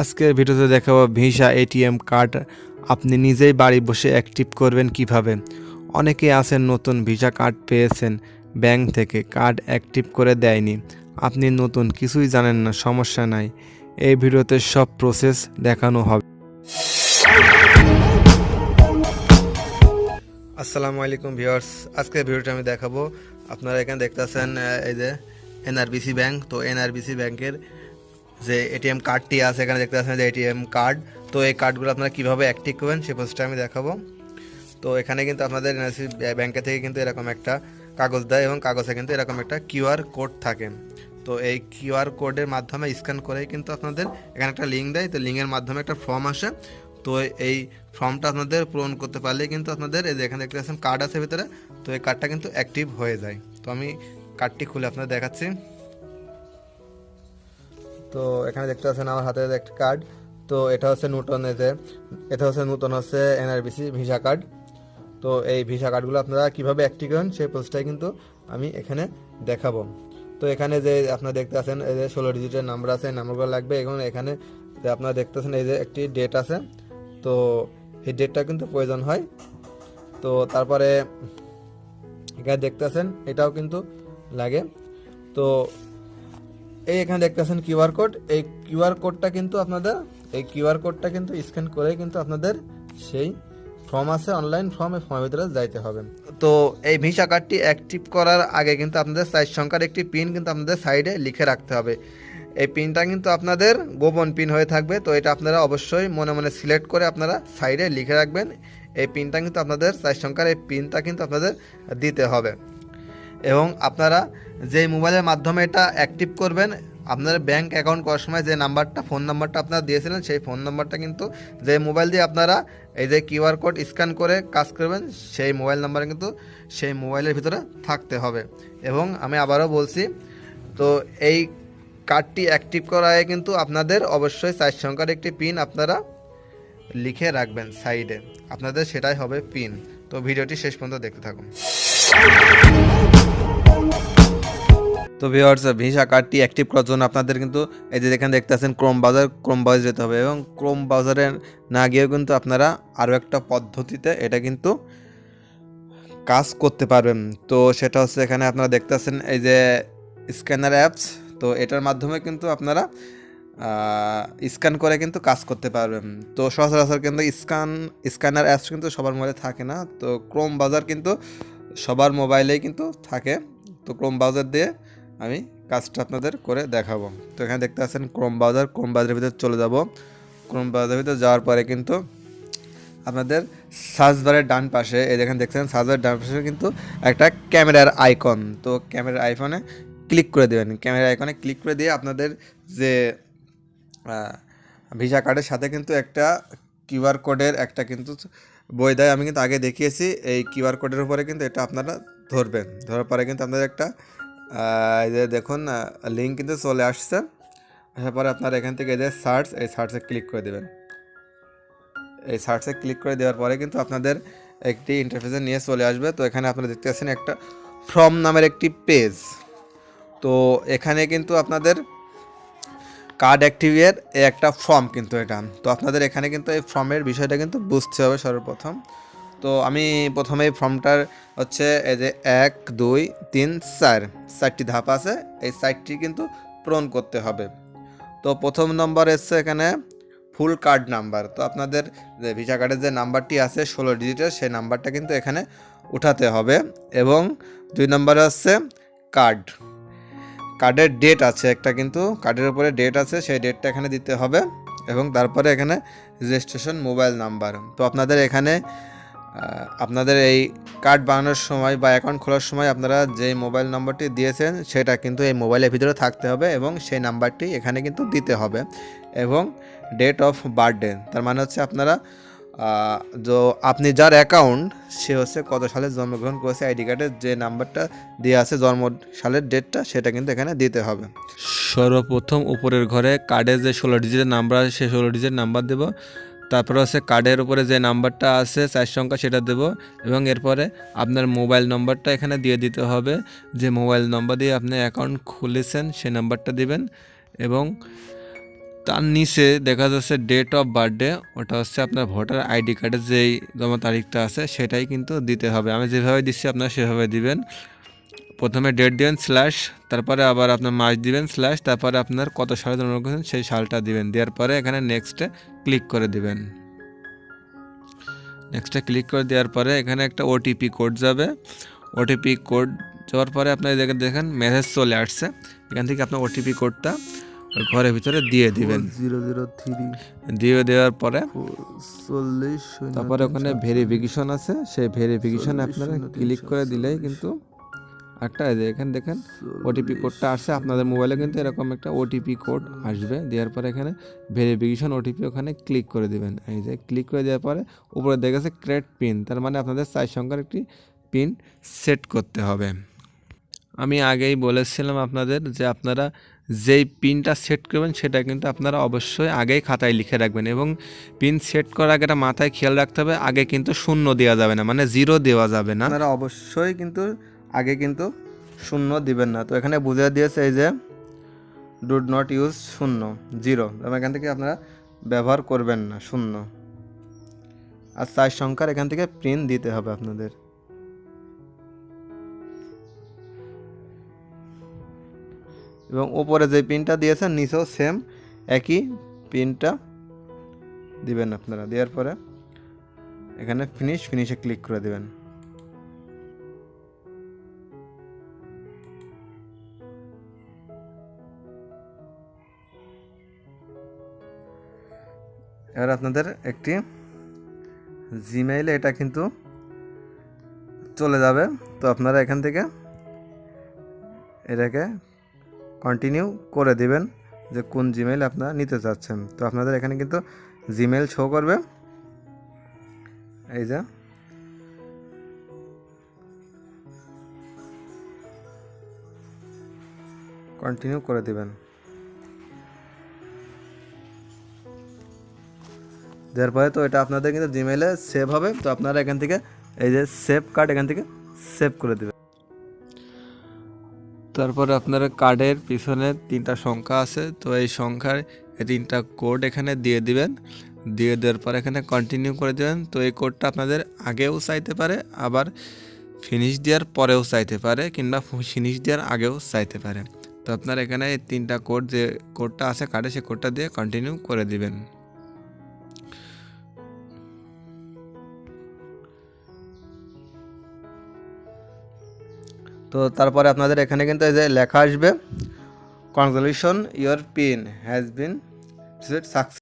আজকের ভিডিওতে দেখাবো ভিসা এটিএম কার্ড আপনি নিজেই বাড়ি বসে অ্যাক্টিভ করবেন কিভাবে। অনেকেই আছেন নতুন ভিসা কার্ড পেয়েছেন ব্যাংক থেকে, কার্ড অ্যাক্টিভ করে দেয়নি। আপনি নতুন, কিছুই জানেন না, সমস্যা নাই, এই ভিডিওতে সব প্রসেস দেখানো হবে। আসসালামু আলাইকুম ভিউয়ার্স, আজকের ভিডিওটা আমি দেখাবো। আপনারা এখানে দেখতেছেন এই যে এনআরবিসি ব্যাংক। তো এনআরবিসি ব্যাংকের যে এটিএম কার্ডটি আছে, এখানে দেখতে পাচ্ছেন যে এটিএম কার্ড। তো এই কার্ডগুলো আপনারা কীভাবে অ্যাক্টিভ করবেন সেই প্রসেসটা আমি দেখাবো। তো এখানে কিন্তু আপনাদের এনআরবিসি ব্যাংকে থেকে কিন্তু এরকম একটা কাগজ দেয় এবং কাগজে কিন্তু এরকম একটা কিউআর কোড থাকে। তো এই কিউআর কোডের মাধ্যমে স্ক্যান করেই কিন্তু আপনাদের এখানে একটা লিঙ্ক দেয়। তো লিঙ্কের মাধ্যমে একটা ফর্ম আসে। তো এই ফর্মটা আপনাদের পূরণ করতে পারলেই কিন্তু আপনাদের এই যে এখানে দেখতে পাচ্ছেন কার্ড আছে ভিতরে, তো এই কার্ডটা কিন্তু অ্যাক্টিভ হয়ে যায়। তো আমি কার্ডটি খুলে আপনাদের দেখাচ্ছি। তো এখানে দেখতে পাচ্ছেন আমার হাতে একটা কার্ড। তো এটা হচ্ছে নতুন হচ্ছে এনআরবিসি ভিসা কার্ড। তো এই ভিসা কার্ডগুলো আপনারা কীভাবে অ্যাক্টিভ করেন সেই প্রসেসটাই কিন্তু আমি এখানে দেখাবো। তো এখানে যে আপনারা দেখতে পাচ্ছেন এই যে 16 ডিজিটের নাম্বার আছে, এই নাম্বারগুলো লাগবে। এবং এখানে যে আপনারা দেখতেছেন এই যে একটি ডেট আছে, তো এই ডেটটা কিন্তু প্রয়োজন হয়। তো তারপরে এখানে দেখতেছেন এটাও কিন্তু লাগে। তো এখানে দেখতেছেন কিউআর কোড। এই কিউআর কোডটা কিন্তু স্ক্যান করে কিন্তু আপনাদের সেই ফর্ম আছে, অনলাইন ফর্ম, এই ফর্মের ভিতরে যাইতে হবে। তো এই ভিসা কার্ডটি অ্যাক্টিভ করার আগে কিন্তু আপনাদের 4 সংখ্যার একটি পিন কিন্তু আপনাদের সাইডে লিখে রাখতে হবে। এই পিনটা কিন্তু আপনাদের গোপন পিন হয়ে থাকবে। তো এটা আপনারা অবশ্যই মনে মনে সিলেক্ট করে আপনারা সাইডে লিখে রাখবেন। এই পিনটা কিন্তু আপনাদের 4 সংখ্যার এই পিনটা কিন্তু আপনাদের দিতে হবে। এবং আপনারা যে মোবাইলের মাধ্যমে এটা অ্যাক্টিভ করবেন, আপনার ব্যাংক অ্যাকাউন্ট করার সময় যে নাম্বারটা, ফোন নাম্বারটা আপনারা দিয়েছিলেন, সেই ফোন নাম্বারটা কিন্তু যে মোবাইল দিয়ে আপনারা এই যে কিউআর কোড স্ক্যান করে কাজ করবেন, সেই মোবাইল নাম্বার কিন্তু সেই মোবাইলের ভিতরে থাকতে হবে। এবং আমি আবারও বলছি, তো এই কার্ডটি অ্যাক্টিভ করায় কিন্তু আপনাদের অবশ্যই 4 সংখ্যার একটি পিন আপনারা লিখে রাখবেন সাইডে, আপনাদের সেটাই হবে পিন। তো ভিডিওটি শেষ পর্যন্ত দেখতে থাকুন। তো ভিউয়ার্স, ভিসা কার্ডটি অ্যাক্টিভ করার জন্য আপনাদের কিন্তু এই যে এখানে দেখতেছেন ক্রোম ব্রাউজার যেতে হবে। এবং ক্রোম ব্রাউজারে না গিয়েও কিন্তু আপনারা আরও একটা পদ্ধতিতে এটা কিন্তু কাজ করতে পারবেন। তো সেটা হচ্ছে এখানে আপনারা দেখতেছেন এই যে স্ক্যানার অ্যাপস। তো এটার মাধ্যমে কিন্তু আপনারা স্ক্যান করে কিন্তু কাজ করতে পারবেন। তো সচরাচর কিন্তু স্ক্যানার অ্যাপস কিন্তু সবার মোবাইলে থাকে না। তো ক্রোম ব্রাউজার কিন্তু সবার মোবাইলেই কিন্তু থাকে। তো ক্রোম ব্রাউজার দিয়ে আমি কাজটা আপনাদের করে দেখাবো। তো এখানে দেখতে পাচ্ছেন ক্রোম ব্রাউজারের ভিতরে চলে যাব। ক্রোম ব্রাউজারের ভিতরে যাওয়ার পরে কিন্তু আপনাদের সার্চ বারের ডান পাশে এই যেখানে দেখছেন সার্চ বারের ডান পাশে কিন্তু একটা ক্যামেরার আইকন। তো ক্যামেরার আইকনে ক্লিক করে দেবেন। ক্যামেরার আইকনে ক্লিক করে দিয়ে আপনাদের যে ভিসা কার্ডের সাথে কিন্তু একটা কিউআর কোডের একটা কিন্তু বই দেয়। আমি কিন্তু আগে দেখিয়েছি। এই কিউআর কোডের উপরে কিন্তু এটা আপনারা ধরবেন। ধরার পরে কিন্তু আপনাদের একটা এই যে দেখুন লিঙ্ক কিন্তু চলে আসছে। আসার পরে আপনারা এখান থেকে এই যে এই সার্চে ক্লিক করে দেবেন। এই সার্চে ক্লিক করে দেওয়ার পরে কিন্তু আপনাদের একটি ইন্টারফেসে নিয়ে চলে আসবে। তো এখানে আপনারা দেখতে পাচ্ছেন একটা ফর্ম নামের একটি পেজ। তো এখানে কিন্তু আপনাদের কার্ড অ্যাক্টিভের একটা ফর্ম কিন্তু এটা। তো আপনাদের এখানে কিন্তু এই ফর্মের বিষয়টা কিন্তু বুঝতে হবে সর্বপ্রথম। তো আমি প্রথমে এই ফর্মটার হচ্ছে এই যে 1 2 3 4 4টি ধাপ আছে, এই 4টি কিন্তু পূরণ করতে হবে। তো প্রথম নম্বর এসছে এখানে ফুল কার্ড নাম্বার। তো আপনাদের যে ভিসা কার্ডের যে নাম্বারটি আছে 16 ডিজিটের, সেই নাম্বারটা কিন্তু এখানে উঠাতে হবে। এবং 2 নম্বরে হচ্ছে কার্ডের ডেট আছে একটা, কিন্তু কার্ডের উপরে ডেট আছে, সেই ডেটটা এখানে দিতে হবে। এবং তারপরে এখানে রেজিস্ট্রেশন মোবাইল নাম্বার। তো আপনাদের এখানে আপনাদের এই কার্ড বানানোর সময় বা অ্যাকাউন্ট খোলার সময় আপনারা যে মোবাইল নাম্বারটি দিয়েছেন সেটা কিন্তু এই মোবাইলের ভিতরে থাকতে হবে এবং সেই নাম্বারটি এখানে কিন্তু দিতে হবে। এবং ডেট অফ বার্থডে, তার মানে হচ্ছে আপনারা আপনি যার অ্যাকাউন্ট সে হচ্ছে কত সালে জন্মগ্রহণ করেছে, আইডি কার্ডের যে নাম্বারটা দেওয়া আছে জন্ম সালের ডেটটা, সেটা কিন্তু এখানে দিতে হবে। সর্বপ্রথম উপরের ঘরে কার্ডের যে 16 ডিজিটের নাম্বার আছে সেই 16 ডিজিটের নাম্বার দেব। তারপরে হচ্ছে কার্ডের উপরে যে নাম্বারটা আছে 4 সংখ্যা সেটা দেব। এবং এরপরে আপনার মোবাইল নম্বরটা এখানে দিয়ে দিতে হবে। যে মোবাইল নম্বর দিয়ে আপনি অ্যাকাউন্ট খুলেছেন সেই নাম্বারটা দিবেন। এবং তার নিচে দেখা যাচ্ছে ডেট অফ বার্থডে, ওটা হচ্ছে আপনার ভোটার আইডি কার্ডের যেই জন্ম তারিখটা আছে সেটাই কিন্তু দিতে হবে। আমি যেভাবে দিচ্ছি আপনারা সেভাবে দিবেন। প্রথমে ডেট দিবেন স্ল্যাশ, তারপরে আবার আপনার মাস দিবেন স্ল্যাশ, তারপরে আপনার কত সালে জন্মগ্রহণ করেছেন সেই সালটা দিবেন। দেওয়ার পরে এখানে নেক্সটে ক্লিক করে দিবেন। নেক্সটে ক্লিক করে দেওয়ার পরে এখানে একটা ওটিপি কোড যাবে। ওটিপি কোড যাওয়ার পরে আপনার দেখেন মেসেজ চলে আসছে। এখান থেকে আপনার ওটিপি কোডটা ওই ঘরের ভিতরে দিয়ে দিবেন। 003 দিয়ে দেওয়ার পরে 40 তারপরে ওখানে ভেরিফিকেশন আছে, সেই ভেরিফিকেশনে আপনারা ক্লিক করে দিলেই কিন্তু একটা এই যে এখানে দেখেন ওটিপি কোডটা আসছে আপনাদের মোবাইলে, কিন্তু এরকম একটা ওটিপি কোড আসবে। দেওয়ার পরে এখানে ভেরিফিকেশন ওটিপি ওখানে ক্লিক করে দিবেন। এই যে ক্লিক করে দেওয়ার পরে উপরে দেখা যাচ্ছে ক্রিয়েট পিন, তার মানে আপনাদের 4 সংখ্যার একটি পিন সেট করতে হবে। আমি আগেই বলেছিলাম আপনাদের যে আপনারা যেই পিনটা সেট করবেন সেটা কিন্তু আপনারা অবশ্যই আগেই খাতায় লিখে রাখবেন, এবং পিন সেট করার আগে এটা মাথায় খেয়াল রাখতে হবে আগে কিন্তু শূন্য দেওয়া যাবে না, মানে 0 দেওয়া যাবে না। আপনারা অবশ্যই কিন্তু আগে কিন্তু শূন্য দিবেন না। তো এখানে বুঝিয়ে দিয়েছে এই যে ডু নট ইউজ 0 এবং এখান থেকে আপনারা ব্যবহার করবেন না 0, আর 4 সংখ্যার এখান থেকে পিন দিতে হবে আপনাদের। এবং উপরে যে পিনটা দিয়েছেন নিচেও সেম একই পিনটা দিবেন আপনারা। দেওয়ার পরে এখানে ফিনিশে ক্লিক করে দেবেন। এবার আপনাদের একটি জিমেইলে এটা কিন্তু চলে যাবে। তো আপনারা এখান থেকে এটাকে কন্টিনিউ করে দিবেন যে কোন জিমেইল আপনারা নিতে চাচ্ছেন। তো আপনাদের এখানে কিন্তু জিমেইল শো করবে, এই যে কন্টিনিউ করে দিবেন। দেওয়ার পরে তো এটা আপনাদের কিন্তু জিমেইলে সেভ হবে। তো আপনারা এখান থেকে এই যে সেভ কার্ড এখান থেকে সেভ করে দেবেন। তারপরে আপনার কার্ডের পিছনে 3টা সংখ্যা আছে, তো এই সংখ্যার 3টা কোড এখানে দিয়ে দিবেন। দিয়ে দেওয়ার পর এখানে কন্টিনিউ করে দেবেন। তো এই কোডটা আপনাদের আগেও চাইতে পারে, আবার ফিনিশ দেওয়ার পরেও চাইতে পারে, কিংবা ফিনিশ দেওয়ার আগেও চাইতে পারে। তো আপনার এখানে এই 3টা কোড, যে কোডটা আছে কার্ডে সেই কোডটা দিয়ে কন্টিনিউ করে দিবেন। তো তারপরে আপনাদের এখানে কিন্তু এই যে লেখা আসবে, congratulation your pin has been success.